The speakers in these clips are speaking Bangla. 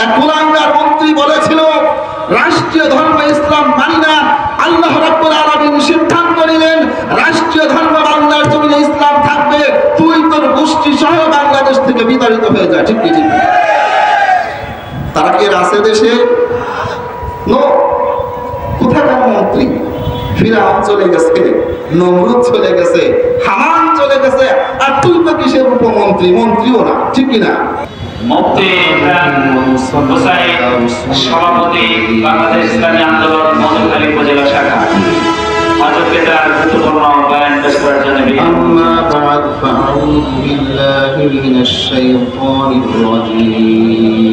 এক কুলাঙ্গার মন্ত্রী বলেছিল, রাষ্ট্রীয় ধর্ম ইসলাম মানি না। আল্লাহ রাব্বুল আলামিন সিদ্ধান্ত নিলেন রাষ্ট্রীয় ধর্ম বাংলার জমিনে ইসলাম থাকবে, তুই তোর গোষ্ঠী সহ বাংলাদেশ থেকে বিতাড়িত হয়ে যা। ঠিক কি ঠিক? তারা কি আছে দেশে? নো। কোথাকার মন্ত্রী? ফিরআউন চলে গেছে, নমরুদ চলে গেছে, হামান চলে গেছে, আর তুই তো কিসের উপমন্ত্রী? মন্ত্রীও না। ঠিক কিনা? মুফতি হুসাইন, সভাপতি বাংলাদেশ ইসলামী আন্দোলন মধুখালী উপজেলা শাখা, হযরত তার গুরুত্বপূর্ণ বয়ান পেশ করার জন্য আম্মা বা'দ ফাআউযু বিল্লাহি মিনাশ শাইতানির রাজীম।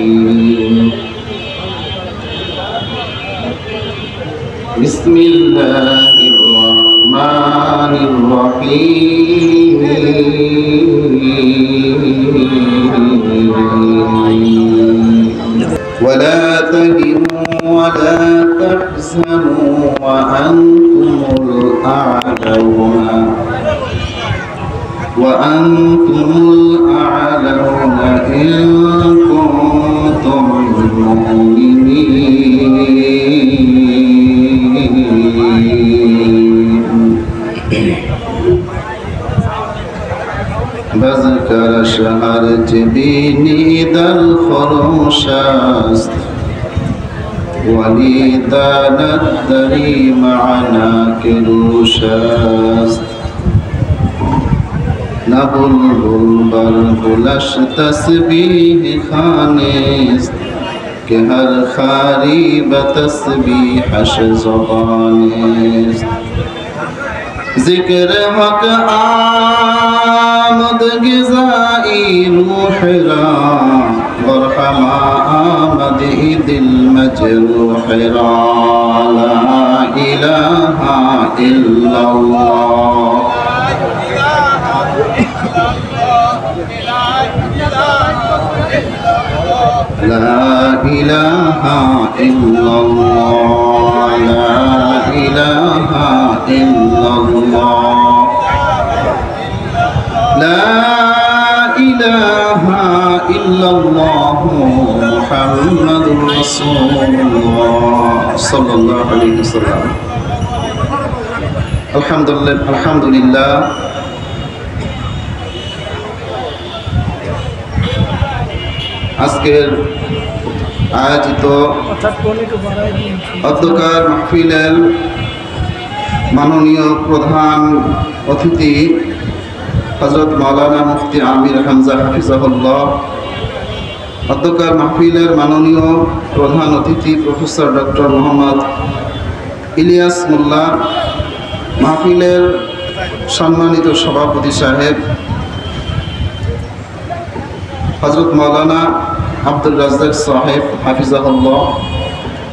বিসমিল্লাহির রহমানির রহিম। ولا تهنوا ولا تحزنوا وأنتم الأعلون إن كنتم مؤمنين. بذكر شهر جبيني ذا الخروشاس ولذا ندري معنا كروشاس نبل البرق لش تسبيح خانس کہ ہر خاری بتسبیحش زبانست ذکر حق آمد غذائی روح را برحما آمد دل مجروح را لا الہ الا اللہ لا إله إلا الله لا إله إلا الله لا إله إلا الله محمد رسول الله صلى الله عليه وسلم. الحمد لله আজকের আয়োজিত অধ্যকার মাহফিলের মাননীয় প্রধান অতিথি হযরত মাওলানা মুফতি আমির হামজা হাফিজাহুল্লাহ, অধ্যকার মাহফিলের মাননীয় প্রধান অতিথি প্রফেসর ডক্টর মোহাম্মদ ইলিয়াস মোল্লা, মাহফিলের সম্মানিত সভাপতি সাহেব হযরত মাওলানা আব্দুল রাজ্জাক সাহেব হাফিজাহুল্লাহ,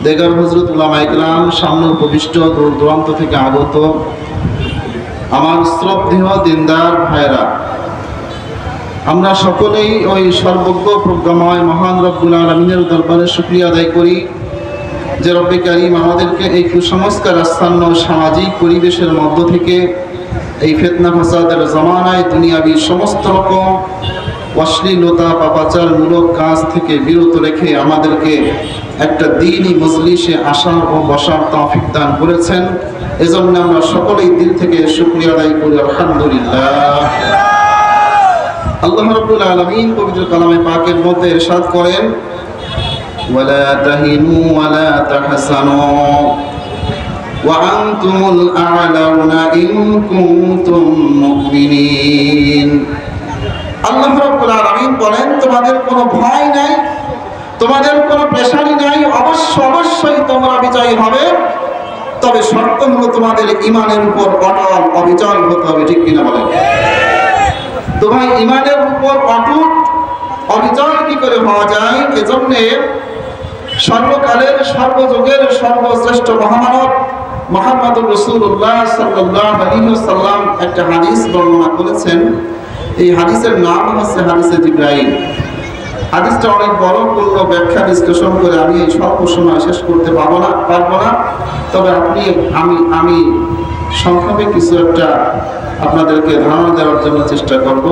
দেগার হযরত উলামা ইকরাম, সামনে উপবিষ্ট দূর দূরান্ত থেকে আগত আমার শ্রদ্ধেয় দিনদার ভাইরা, আমরা সকলেই ওই সর্বজ্ঞ প্রজ্ঞাময় মহান রব্বুল আলামিনের দরবারে শুকরিয়া আদায় করি যে রব্বে কারীম আমাদেরকে এই কুসংস্কার আচ্ছন্ন সামাজিক পরিবেশের মধ্য থেকে এই ফিতনা ফাসাদের জামানায় দুনিয়াবি সমস্ত রকম অশ্লীলতা পাপাচার মূলক কাজ থেকে বিরত রেখে আমাদেরকে একটা দ্বীনি মজলিসে আসার ও বসার তৌফিক দান করেছেন। এজন্য আমরা সকলেই দিল থেকে শুকরিয়া আদায় করি আলহামদুলিল্লাহ। আল্লাহ রাব্বুল আলামিন পবিত্র কালামে পাকের মধ্যে ইরশাদ করেন, ওয়ালা তাহিনু ওয়ালা তাহসানু ওয়া আনতুমুল আ'লাউনা ইন কুনতুম মুমিনিন। আল্লাহ রাব্বুল আলামিন বলেন, তোমাদের কোনো ভয় নাই, তোমাদের কোনো পেশানি নাই, অবশ্যই তোমরা বিজয়ী হবে, তবে শর্ত হলো তোমাদের ঈমানের উপর অটল অবিচল হতে হবে। ঠিক কিনা বলেন? তো ভাই, ঈমানের উপর অটুট অবিচল কি করে হওয়া যায়? এজন্য সর্বকালের সর্বযুগের সর্বশ্রেষ্ঠ মহামানব মুহাম্মদুর রাসূলুল্লাহ সাল্লাল্লাহু আলাইহি ওয়াসাল্লাম একটা হাদিস বর্ণনা করেছেন। এই হাদিসের নাম হচ্ছে হাদিসে জিবরাইল। হাদিসটা অনেক বড়, পূর্ণ ব্যাখ্যা বিশ্লেষণ করে আমি এই স্বল্প সময় শেষ করতে পারবো না। তবে আমি সংক্ষেপে কিছু একটা আপনাদেরকে ধারণা দেওয়ার জন্য চেষ্টা করব।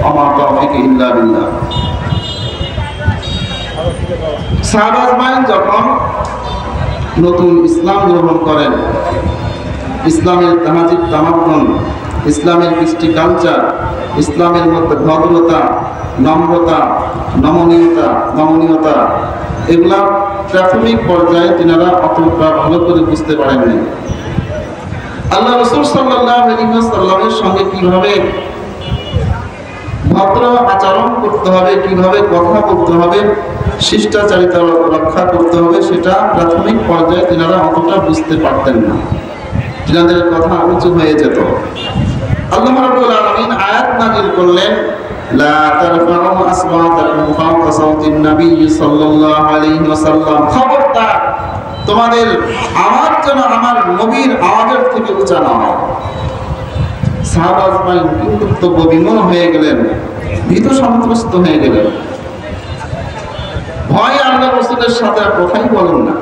আমার তাওফীক ইল্লা বিল্লাহ। সাহাবা আজমাইন যখন নতুন ইসলাম গ্রহণ করেন, ইসলামের তাহাজিব তামাদ্দুন, ইসলামের কৃষ্টি কালচার, ইসলামের মধ্যে ভদ্রতা, নম্রতা, নমনীয়তা এগুলা প্রাথমিক পর্যায়ে তিনারা অতটা ভালো করে বুঝতে পারেননি। আল্লাহ রাসূল সাল্লাল্লাহু আলাইহি ওয়াসাল্লামের সঙ্গে কিভাবে ভদ্র আচরণ করতে হবে, কিভাবে কথা বলতে হবে, শিষ্টাচারিতা রক্ষা করতে হবে, সেটা প্রাথমিক পর্যায়ে তিনারা অতটা বুঝতে পারতেন না। তিনাদের কথা উঁচু হয়ে যেত। আল্লাহ রাব্বুল আলামিন আয়াত নাযিল করলেন, লা তারফাউ আসওয়াতাকুম ফাওকা সাওতিন নবী সাল্লাল্লাহু আলাইহি ওয়াসাল্লাম, খবরদার তোমাদের আওয়াজ যেন আমার নবীর আওয়াজের থেকে উঁচা না হয়। সাহাবা আজমাইন কিন্তু বিমূঢ় হয়ে গেলেন, ভীত সন্ত্রস্ত হয়ে গেলেন। ভয় আল্লাহ রাসূলের সাথে আর কথাই বলেন না।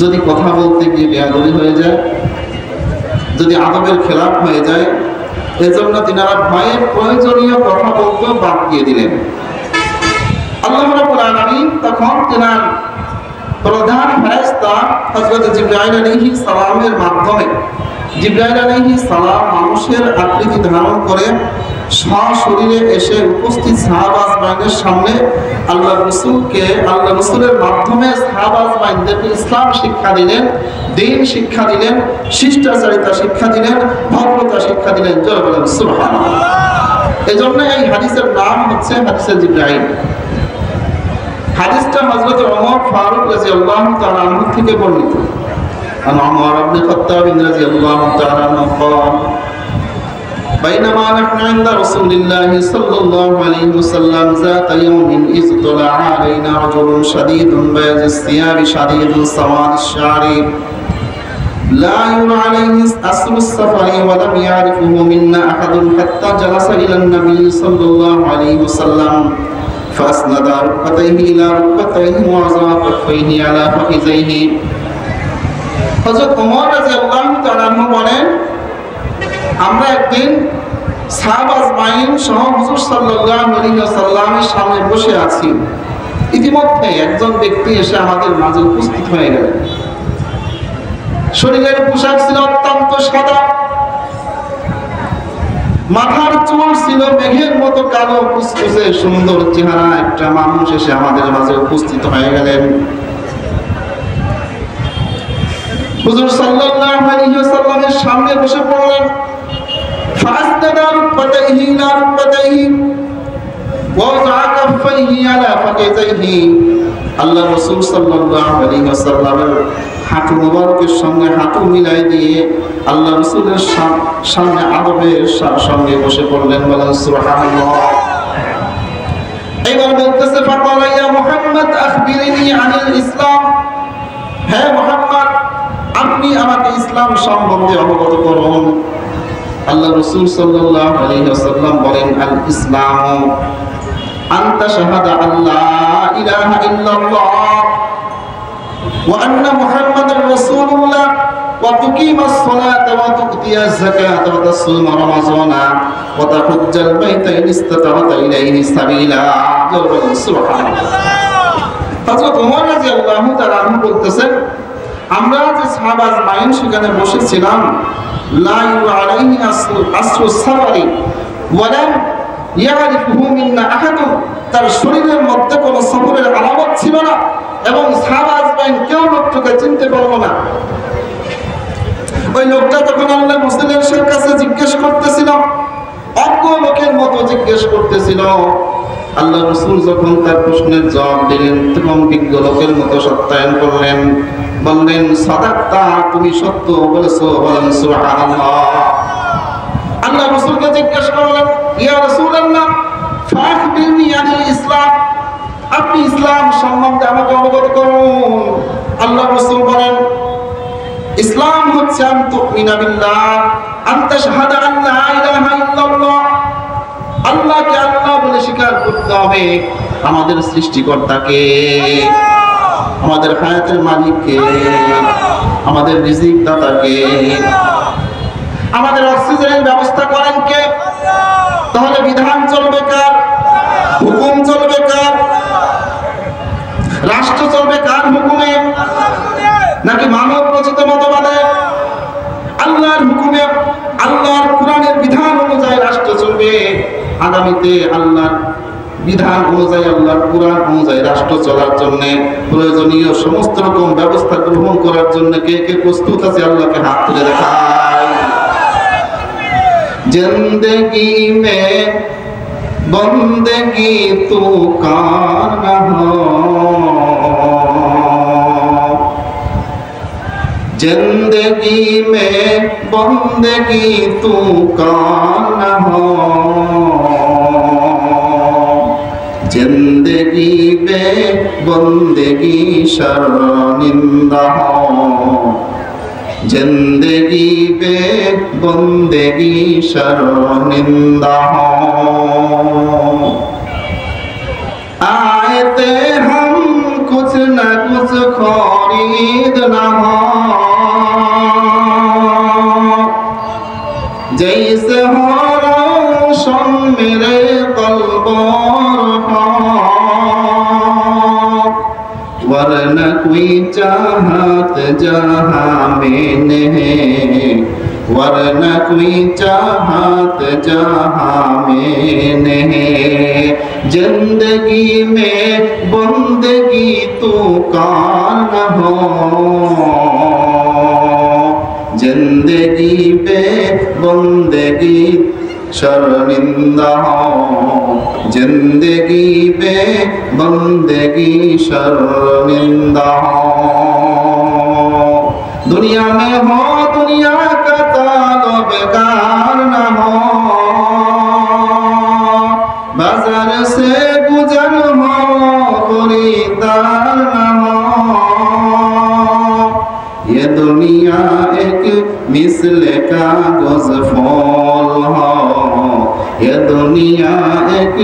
যদি কথা বলতে গিয়ে বেয়াদবি হয়ে যায়, যদি আদবের খেলাফ হয়ে যায়, এজন্য তিনারা ভয়ে প্রয়োজনীয় কথা বলতে বাদ দিয়ে দিলেন। আল্লাহ রাব্বুল আলামিন তখন তিনার প্রধান ফেরেশতা হযরত জিবরাইল আলাইহিস সালামের মাধ্যমে, জিবরাইল আলাইহিস সালাম মানুষের আকৃতি ধারণ করে সশরীরে এসে উপস্থিত সাহাবা আজমাইনের সামনে আল্লাহ রাসূলের মাধ্যমে সাহাবা আজমাইনদেরকে ইসলাম শিক্ষা দিলেন, দ্বীন শিক্ষা দিলেন, শিষ্টাচারিতা শিক্ষা দিলেন, ভদ্রতা শিক্ষা দিলেন। জয় বলেন সুবহানাল্লাহ। এজন্য এই হাদিসের নাম হচ্ছে হাদিসে জিবরাইল। হাদিসটা হযরত ওমর ফারুক রাদিয়াল্লাহু তাআলা আনহু থেকে বর্ণিত। عن عمر بن الخطاب رضي الله تعالى عنه قال بينما نحن عند رسول الله صلى الله عليه وسلم ذات يوم إذ طلع علينا رجل شديد بياض الثياب شديد سواد الشعر لا يرى عليه أثر السفر ولم يعرفه منا أحد حتى جلس إلى النبي صلى الله عليه وسلم فأسند ركبتيه إلى ركبتيه ووضع كفيه على فخذيه। হযরত ওমর রাদিয়াল্লাহু তাআলা আনহু বলেন, আমরা একদিন সাহাবা আজমাইন সহ হুজুর সাল্লাল্লাহু আলাইহি ওয়াসাল্লামের সামনে বসে আছি। ইতিমধ্যে একজন ব্যক্তি এসে আমাদের মাঝে উপস্থিত হয়ে গেলেন। শরীরের পোশাক ছিল অত্যন্ত সাদা, মাথার চুল ছিল মেঘের মতো কালো, কুচকুচে সুন্দর চেহারা একটা মানুষ এসে আমাদের মাঝে উপস্থিত হয়ে গেলেন। হুজুর সাল্লাল্লাহু আলাইহি ওয়াসাল্লামের সামনে বসে পড়লেন। ফাসদাদা রুকবাতাইহি ইলা রুকবাতাইহি ওয়া ওয়াযআ কাফাইহি আলা ফাকিজাইহি। আল্লাহ রাসূল সাল্লাল্লাহু আলাইহি ওয়াসাল্লামের হাঁটু মোবারকের সঙ্গে হাঁটু মিলাই দিয়ে আল্লাহ রাসূলের সামনে আদবের সঙ্গে বসে পড়লেন। বলেন সুবহানাল্লাহ। এবার বলতেছে, ফাকালা ইয়া মুহাম্মদ আখবিরনি আনিল ইসলাম, হে মুহাম্মদ আপনি আমাকে ইসলাম সম্বন্ধে অবগত করুন। আল্লাহ রাসূল সাল্লাল্লাহু আলাইহি ওয়াসাল্লাম বলেন, আল ইসলাম আনতা শাহাদা আল্লা ইলাহা ইল্লাল্লাহ ওয়া আন্না মুহাম্মাদার রাসূলুল্লাহ ওয়া তুকিমাস সালাতা ওয়া তু'তিয়াজ যাকাতা ওয়া তাসুমা রমাযানা ওয়া তাহুজ্জাল বাইতা ইন ইসতাতা'তা ইলাইহি সাবিলা। সুবহানাল্লাহ। হযরত ওমর রাদিয়াল্লাহু তাআলা আনহু বলতেছেন, আমরা যে সাহাবা আজমাইন সেখানে বসেছিলাম, লা ইউরা আলাইহি আসরু সাফারি ওয়া লাম ইয়ারিফুহু মিন্না আহাদ, তার শরীরের মধ্যে কোনো সফরের আলামত ছিল না এবং সাহাবা আজমাইন কেউ লোকটাকে চিনতে পারল না। ওই লোকটা তখন আল্লাহ রাসূলের কাছে জিজ্ঞেস করতেছিল, অজ্ঞ লোকের মতো জিজ্ঞেস করতেছিল। আল্লাহ রাসূল যখন তার প্রশ্নের জবাব দিলেন তখন বিজ্ঞ লোকের মতো সত্যায়ন করলেন, বললেন, সাদাক্তা, তুমি সত্য বলেছো। বলেন সুবহানাল্লাহ। আল্লাহ রাসূলকে জিজ্ঞেস করলেন, ইয়া রাসূলুল্লাহ ফাখবিরনি আনিল ইসলাম, আপনি ইসলাম সম্বন্ধে আমাকে অবগত করুন। আল্লাহ রাসূল বলেন, ইসলাম হচ্ছে আন তুমিনা বিল্লাহ আন তাশহাদা আল্লা ইলাহা ইল্লাল্লাহ, আল্লাহকে আল্লাহ বলে স্বীকার করতে হবে, আমাদের সৃষ্টিকর্তাকে, আমাদের হায়াতের মালিককে, আমাদের রিজিক দাতাকে, আমাদের অক্সিজেনের ব্যবস্থা করেন কে? তাহলে বিধান চলবে কার? হুকুম চলবে কার? রাষ্ট্র চলবে কার হুকুমে? নাকি মানব রচিত মতবাদে? আল্লাহর হুকুমে, আল্লাহর কোরআনের বিধান অনুযায়ী রাষ্ট্র চলবে। আগামীতে আল্লাহর বিধান অনুযায়ী, আল্লাহর কোরআন অনুযায়ী রাষ্ট্র চলার জন্য প্রয়োজনীয় সমস্ত রকম ব্যবস্থা গ্রহণ করার জন্য কে কে প্রস্তুত আছে? আল্লাহকে হাত তুলে দেখায়। जिंदगी में बंदगी तू कार हो, जिंदगी में बंदगी तू कार हो, जिंदगी में बंदगी शर्मिंदा हो, जिंदगी पे बंदगी शर्मिंदा हो। आए थे हम कुछ न कुछ खरीद न हो, जैसे हो रोशन मेरे कल्बों हो, वरना कोई चाहत जहाँ में नहीं, वरना कोई चाहत जहाँ में नहीं, जिंदगी में बंदगी तू कान हो, जिंदगी पे बंदगी शर्मिंदा हो, जिंदगी पे बंदगी शर्मिंदा हो। दुनिया में हो दुनिया का ताल्लुकार न हो, बाजार से गुजर हो खरीदार न हो, ये दुनिया एक मिसल कागज फूल हो, ये दुनिया एक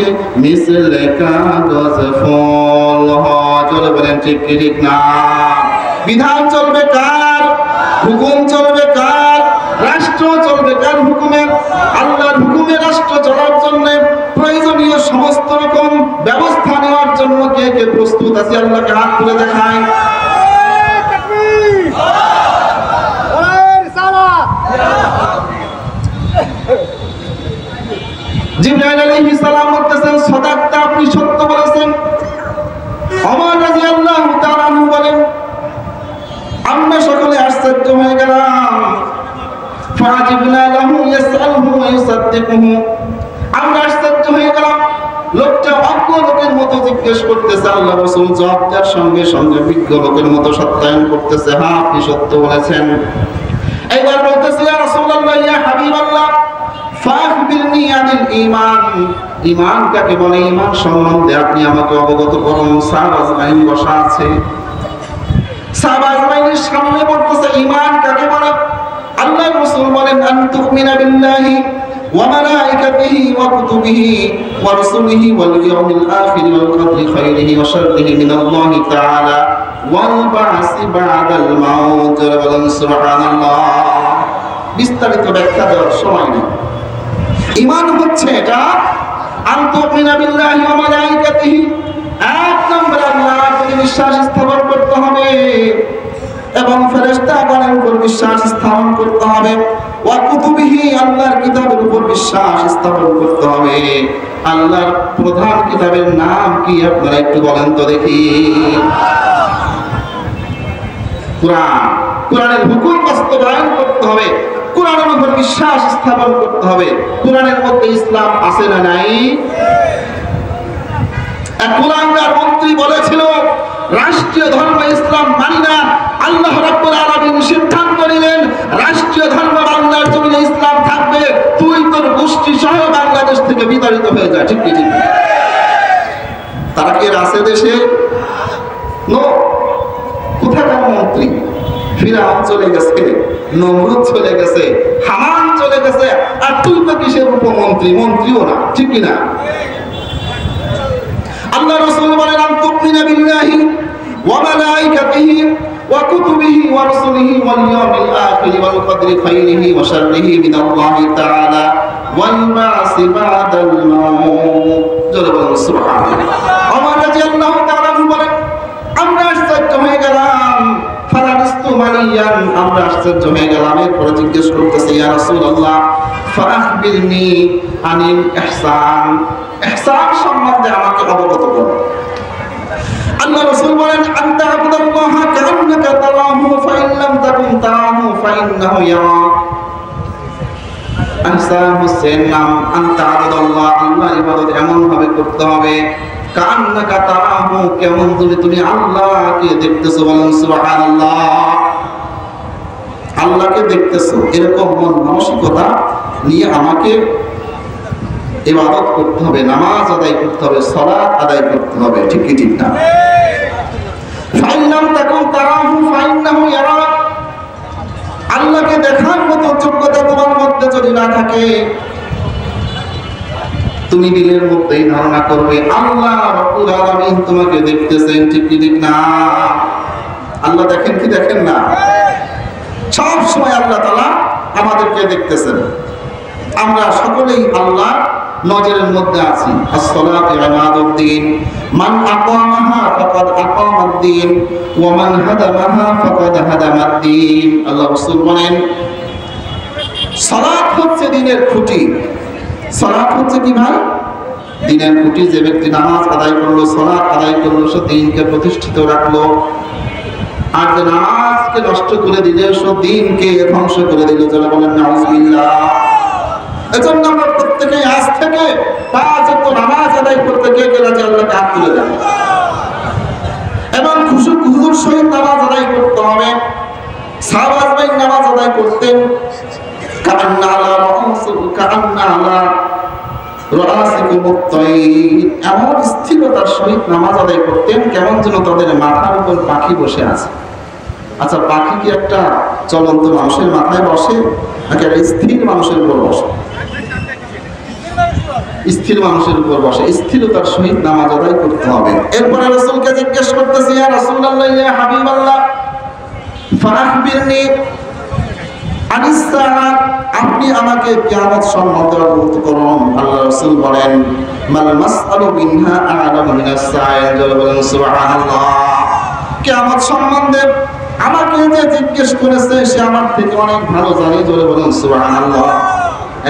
मिसल कागज फूल हो। चलो बोलें ठीक की ठीक ना? বিধান চলবে কার? হুকুম চলবে কার? রাষ্ট্র চলবে কার হুকুমে? আল্লাহর হুকুমে রাষ্ট্র চলার জন্য প্রয়োজনীয় সমস্ত রকম ব্যবস্থা নেওয়ার জন্য কে কে প্রস্তুত আছে? আল্লাহকে হাত তুলে দেখায়। জিবরাইল আলাইহিস সালাম বলতেছেন, সাদাকতা, আপনি সত্য বলেছেন। ওমর রাদিয়াল্লাহু তাআলা আনহু বলেন, আমরা সকলে আশ্চর্য হয়ে গেলাম। ফাজিবনা লাহু ইয়াসআলহু ওয়া ইউসাদ্দিকুহু, আমরা আশ্চর্য হয়ে গেলাম। লোকটা অজ্ঞ লোকের মতো জিজ্ঞেস করতেছে, আল্লাহ রাসূল জবাব দেওয়ার সঙ্গে সঙ্গে বিজ্ঞ লোকের মতো সত্যায়ন করতেছে, হ্যাঁ আপনি সত্য বলেছেন। এইবার বলতেছে, ইয়া রাসূলুল্লাহ, ইয়া হাবিবাল্লাহ, ফাখবিরনি আনিল ঈমান, ঈমান কাকে বলে? ঈমান সম্বন্ধে আপনি আমাকে অবগত করুন। সাহাবা আজমাইন বসা আছে, সাহাবা আজমাইনের সামনে বলতেছে ঈমান কাকে বলে? আল্লাহর রাসূল বলেন, আন তুমিনা বিল্লাহি ওয়া মালাইকাতিহি ওয়া কুতুবিহি ওয়া রাসূলিহি ওয়াল ইয়াউমিল আখির ওয়াল কদরি খাইরিহি ওয়া শাররিহি মিনাল্লাহি তাআলা ওয়াল বা'সি বা'দাল মাউত। বলেন সুবহানাল্লাহ। বিস্তারিত ব্যাখ্যা দেওয়ার সময় নেই। ঈমান হচ্ছে এটা, আন তুমিনা বিল্লাহি ওয়া মালাইকাতিহি, এক নম্বর আল্লাহর প্রতি বিশ্বাস স্থাপন করতে হবে এবং ফেরেশতাগণের উপর বিশ্বাস স্থাপন করতে হবে, ওয়া কুতুবিহি, আল্লাহর কিতাবের উপর বিশ্বাস স্থাপন করতে হবে। আল্লাহর প্রধান কিতাবের নাম কি আপনারা একটু বলেন তো দেখি? কোরআন। কোরআনের হুকুম বাস্তবায়ন করতে হবে, কোরআনের উপর বিশ্বাস স্থাপন করতে হবে। কোরআনের মধ্যে ইসলাম আছে না নাই? এক কুলাঙ্গার মন্ত্রী বলেছিল, রাষ্ট্রীয় ধর্ম ইসলাম মানি না। আল্লাহ রাব্বুল আলামিন সিদ্ধান্ত নিলেন, রাষ্ট্রীয় ধর্ম বাংলার জমিনে ইসলাম থাকবে, তুই তোর গোষ্ঠী সহ বাংলাদেশ থেকে বিতাড়িত হয়ে যা। ঠিক কি ঠিক? তারা কি আছে দেশে? নো। কোথাকার মন্ত্রী? ফিরআউন চলে গেছে, নমরুদ চলে গেছে, হামান চলে গেছে, আর তুই তো কিসের উপমন্ত্রী? মন্ত্রীও না। ঠিক কি না? আল্লাহ রাসূল বলেন, আন তুমিনা বিল্লাহি ওয়া মালাইকাতিহি ওয়া কুতুবিহি ওয়া রাসূলিহি ওয়াল ইয়াউমিল আখির ওয়াল কদরি খাইরিহি ওয়া শাররিহি মিনাল্লাহি তাআলা ওয়াল বা'সি বা'দাল মাউত। জোরে বলুন সুবহানাল্লাহ। ওমর রাদিয়াল্লাহু তাআলা বলেন, আমরা যান। আমরা আশ্চর্য হয়ে গেলাম। এরপরে জিজ্ঞেস করতেছে, ইয়া রাসূলুল্লাহ ফাআখবিরনি আনিল ইহসান, ইহসান সম্বন্ধে আমাকে অবগত করুন। আল্লাহ রাসূল বলেন, আনতা আবুদাল্লাহ কাআন্নাকা তারাহু ফাইন লাম তাকুন তারাহু ফাইন্নাহু ইয়ারাক। ইহসান হচ্ছে নাম, আনতা আবুদাল্লাহ, আল্লাহর ইবাদত এমন ভাবে করতে হবে কাআন্নাকা তারাহু, কেমন তুমি আল্লাহকে দেখতেছো। বলেন সুবহানাল্লাহ, আল্লাহকে দেখতেছো, এরকম মন মানসিকতা নিয়ে আমাকে ইবাদত করতে হবে, নামাজ আদায় করতে হবে, সালাত আদায় করতে হবে। ঠিক কি ঠিক না? ফাইন লাম তাকুন তারাহু ফাইন্নাহু ইয়ারাক, আল্লাহকে দেখার মতো যোগ্যতা তোমার মধ্যে যদি না থাকে, তুমি দিলের মধ্যেই ধারণা করবে আল্লাহ রাব্বুল আলামিন তোমাকে দেখতেছেন। ঠিক কি ঠিক না? আল্লাহ দেখেন কি দেখেন না? সব সময় আল্লাহ তাআলা আমাদেরকে দেখতেছেন। আমরা সকলেই আল্লাহ নজরের মধ্যে আছি। as-salatu ইমাদুদ্দিন, মান আকামাহা ফাকাদ আকামাদ্দিন ওয়া মান হাদামাহা ফাকাদ হাদামাদ্দিন। আল্লাহ রাসূল বলেন, সালাত হচ্ছে দ্বীনের খুঁটি। সালাত হচ্ছে কি ভাই? দ্বীনের খুঁটি। যে ব্যক্তি নামাজ আদায় করলো, সালাত আদায় করলো, সে দ্বীনকে প্রতিষ্ঠিত রাখলো। আর যে নামাজকে নষ্ট করে দিলে, সে দ্বীনকে ধ্বংস করে দিল। যারা বলেন নাউযুবিল্লাহ। এজন্য আমরা প্রত্যেকে আজ থেকে 5 ওয়াক্ত নামাজ আদায় করতে গেলে আল্লাহকে হাত তুলে দেব এবং খুশুর সহিত নামাজ আদায় করতে হবে। সাহাবায়ে নামাজ আদায় করতেন কান্না আলা রাসিকুম আত-তাইর, এমন স্থিরতার সহিত নামাজ আদায় করতেন কেমন যেন তাদের মাথার উপর পাখি বসে আছে। আচ্ছা, পাখি কি একটা চলন্ত মানুষের মাথায় বসে নাকি একটা স্থির মানুষের উপর বসে? স্থির মানুষের উপর বসে। স্থিরতার সহিত নামাজ আদায় করতে হবে। এরপরে রাসূলকে জিজ্ঞেস করতেছি, ইয়া রাসূলুল্লাহ ইয়া হাবিবাল্লাহ ফাআখবিরনি আনিস সাআত, আপনি আমাকে কিয়ামত সম্বন্ধে অবগত করুন। আল্লাহ রাসূল বলেন, মাল মাসআলু মিনহা আ'লামু মিনাস সাইল। জোরে বলেন সুবহানাল্লাহ। কিয়ামত সম্বন্ধে আমাকে যে জিজ্ঞেস করেছে সে আমার থেকে অনেক ভালো জানে। জোরে বলেন সুবহানাল্লাহ।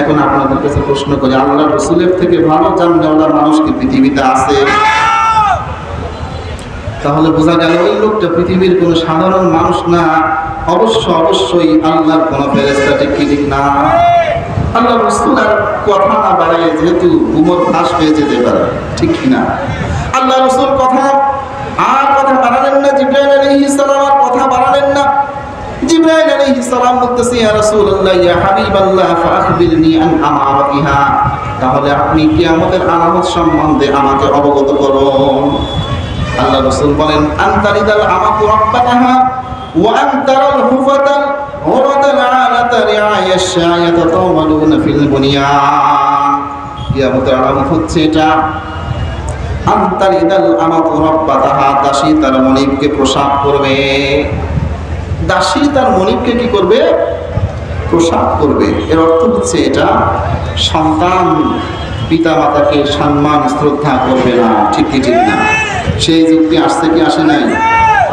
এখন আপনাদের কাছে প্রশ্ন করি, আল্লাহ রাসূলের থেকে ভালো জাননেওয়ালা মানুষ কি পৃথিবীতে আছে? তাহলে বোঝা গেল ওই লোকটা পৃথিবীর কোন সাধারণ মানুষ না, অবশ্যই আল্লাহর কোন ফেরেশতা। ঠিক কি ঠিক না? আল্লাহ রাসূলের কথা না বাড়ায় যেহেতু উমর ফাঁস পেয়ে যেতে পারে। ঠিক কি না? আল্লাহ রাসূল কথা বাড়ালেন না। জিবরাইল আলাইহিস সালাম কথা বাড়ালেন না। জিবরাইল আলাইহিস সালাম বলতেছে, ইয়া রাসূলুল্লাহ ইয়া হাবিবাল্লাহ ফাআখবিরনি আন আমারাতিহা, তাহলে আপনি কিয়ামতের আলামত সম্বন্ধে আমাকে অবগত করুন। আল্লাহ রাসূল বলেন, আনতারিদাল আমাতু রাব্বাতাহা ওয়া আনতারাল হুফাতাল উরাদাল আলাতা রিআয়াশ শায়াতা তাওয়ালুনা ফিল বুনিয়ান। কিয়ামতের আলামত হচ্ছে এটা, আনতারিদাল আমাতু রাব্বাতাহা, দাসী তার মালিককে প্রসাব করবে। দাসী তার মালিককে কি করবে? প্রসাব করবে। এর অর্থ হচ্ছে এটা, সন্তান পিতা মাতাকে সম্মান শ্রদ্ধা করবে না। ঠিক কি ঠিক না? সেই যুক্তি আসছে কি আসে নাই?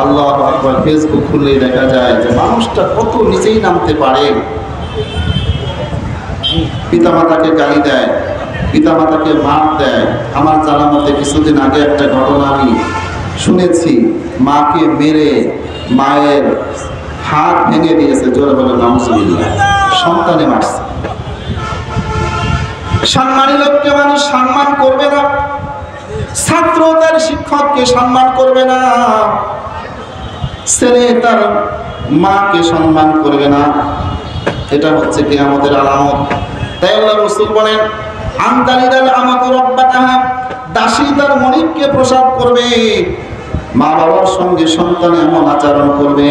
আল্লাহু আকবার। ফেসবুক খুললেই দেখা যায় যে মানুষটা কত নিচেই নামতে পারে। পিতা মাতাকে গালি দেয়, পিতা মাতাকে মার দেয়। আমার জানা মতে কিছুদিন আগে একটা ঘটনা আমি শুনেছি, মাকে মেরে মায়ের হাত ভেঙে দিয়েছে। জোরে বলে নাউযুবিল্লাহ। সন্তানে মারছে। সম্মানী লোককে মানুষ সম্মান করবে না, ছাত্র তার শিক্ষককে সম্মান করবে না, ছেলে তার মাকে সম্মান করবে না। এটা হচ্ছে কিয়ামতের আলামত। তাই আল্লাহ রাসূল বলেন, আনতালিদাল আমাতু রাব্বাতাহা, দাসী তার মালিককে প্রসাব করবে। মা বাবার সঙ্গে সন্তান এমন আচরণ করবে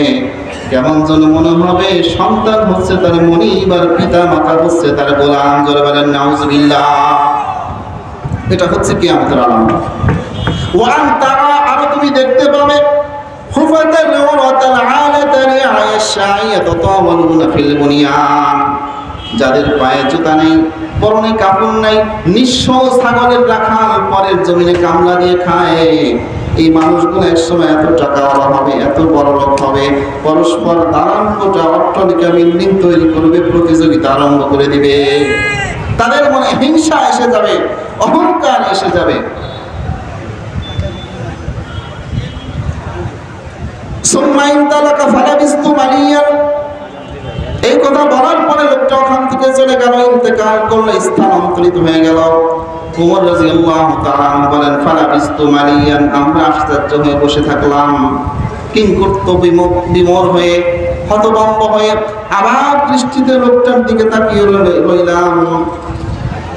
কেমন যেন মনে হবে সন্তান হচ্ছে তার মনিব আর পিতা মাতা হচ্ছে তার গোলাম। জোরে বলেন নাউযুবিল্লাহ। এটা হচ্ছে কিয়ামতের আলামত। ওয়ান তারা, আর তুমি দেখতে পাবে হুফাতাল উরাতাল আলাতা রিআয়াশ শায়াতা তাওয়ালুনা ফিল বুনিয়ান, যাদের পায়ে জুতা নেই, পরনে কাপড় নাই, নিঃস্ব ছাগলের রাখাল পরের জমিনে কামলা দিয়ে খায়, এই মানুষগুলো একসময় এত টাকাওয়ালা হবে, এত বড় লোক হবে, পরস্পর দালান কোঠা অট্টালিকা বিল্ডিং তৈরি করবে, প্রতিযোগিতা আরম্ভ করে দিবে। তাদের মনে হিংসা এসে যাবে, অহংকার এসে যাবে। এই কথা বলার পরে লোকটা ওখান থেকে চলে গেল, ইন্তেকাল করলো, স্থানান্তরিত হয়ে গেল। ওমর রাদিয়াল্লাহু তাআলা বলেন, ফালাবিস্তু মালিয়ান, আমরা আশ্চর্য হয়ে বসে থাকলাম, কিংকর্ত বিমর হয়ে, হতভম্ব হয়ে, আবার দৃষ্টিতে লোকটার দিকে তাকিয়ে রইলাম।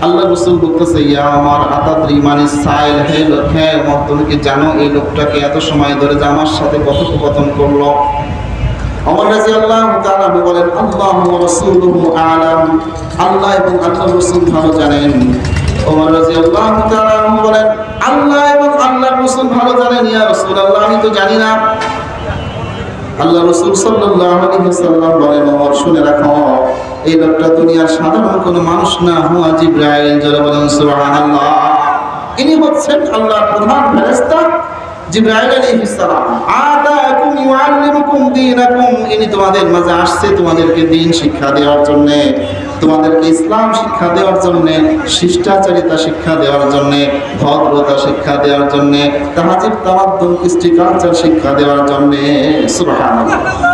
আল্লাহ রাসূল বলতেছে, ইয়া ওমর আতাদরি মানিস সাইল, হে লোক, হে ওমর, তুমি কি জানো এই লোকটাকে এত সময় ধরে যে আমার সাথে কথোপকথন করলো? ওমর রাদিয়াল্লাহু তাআলা বলেন, আল্লাহু ওয়া রাসূলুহু আ'লাম, আল্লাহ এবং আল্লাহর রাসূল ভালো জানেন। ওমর রাদিয়াল্লাহু তাআলা বলেন, আল্লাহ এবং আল্লাহর রাসূল ভালো জানেন, ইয়া রাসূলুল্লাহ আমি তো জানি না। আল্লাহ রাসূল সাল্লাল্লাহু আলাইহি ওয়াসাল্লাম বলেন, ওমর শুনে রাখো, এই লোকটা দুনিয়ার সাধারণ কোনো মানুষ না, হুয়া জিবরাইল। যারা বলেন সুবহানাল্লাহ, ইনি হচ্ছেন আল্লাহর প্রধান ফেরেশতা জিবরাইল আলাইহিস সালাম। আতাকুম ইউআল্লিমুকুম দীনাকুম, ইনি তোমাদের মাঝে আসছে তোমাদেরকে দ্বীন শিক্ষা দেওয়ার জন্য, তোমাদেরকে ইসলাম শিক্ষা দেওয়ার জন্য, শিষ্টাচারিতা শিক্ষা দেওয়ার জন্য, ভদ্রতা শিক্ষা দেওয়ার জন্য, তাহাজিব তামাদ্দুন কৃষ্টি কালচার শিক্ষা দেওয়ার জন্য। সুবহানাল্লাহ।